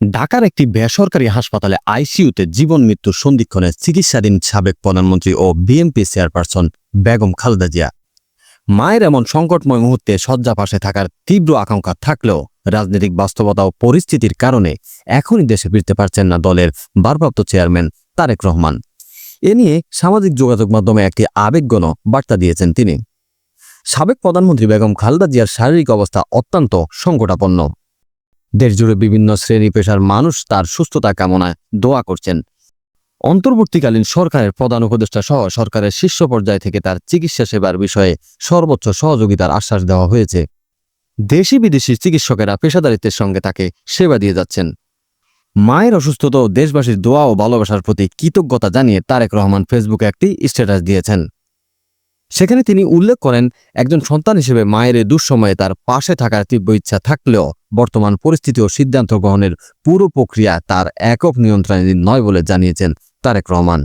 ঢাকার একটি বেসরকারি হাসপাতালে আইসিইউতে জীবন মৃত্যুর সন্ধিক্ষণে চিকিৎসাধীন সাবেক প্রধানমন্ত্রী ও বিএনপি চেয়ারপারসন বেগম খালেদা জিয়া। মায়ের এমন সংকটময় মুহূর্তে শয্যা পাশে থাকার তীব্র আকাঙ্ক্ষা থাকলেও রাজনৈতিক বাস্তবতা ও পরিস্থিতির কারণে এখনই দেশে ফিরতে পারছেন না দলের ভারপ্রাপ্ত চেয়ারম্যান তারেক রহমান। এ নিয়ে সামাজিক যোগাযোগ মাধ্যমে একটি আবেগঘন বার্তা দিয়েছেন তিনি। সাবেক প্রধানমন্ত্রী বেগম খালেদা জিয়ার শারীরিক অবস্থা অত্যন্ত সংকটাপন্ন। দেশজুড়ে বিভিন্ন শ্রেণী পেশার মানুষ তার সুস্থতা কামনায় দোয়া করছেন। অন্তর্বর্তীকালীন সরকারের প্রধান উপদেষ্টা সহ সরকারের শীর্ষ পর্যায় থেকে তার চিকিৎসা সেবার বিষয়ে সর্বোচ্চ সহযোগিতার আশ্বাস দেওয়া হয়েছে। দেশি বিদেশি চিকিৎসকেরা পেশাদারিত্বের সঙ্গে তাকে সেবা দিয়ে যাচ্ছেন। মায়ের অসুস্থতা ও দেশবাসীর দোয়া ও ভালোবাসার প্রতি কৃতজ্ঞতা জানিয়ে তারেক রহমান ফেসবুকে একটি স্ট্যাটাস দিয়েছেন। সেখানে তিনি উল্লেখ করেন, একজন সন্তান হিসেবে মায়ের এই দুঃসময়ে তার পাশে থাকার তীব্র ইচ্ছা থাকলেও বর্তমান পরিস্থিতি ও সিদ্ধান্ত গ্রহণের পুরো প্রক্রিয়া তার একক নিয়ন্ত্রণাধীন নয় বলে জানিয়েছেন তারেক রহমান।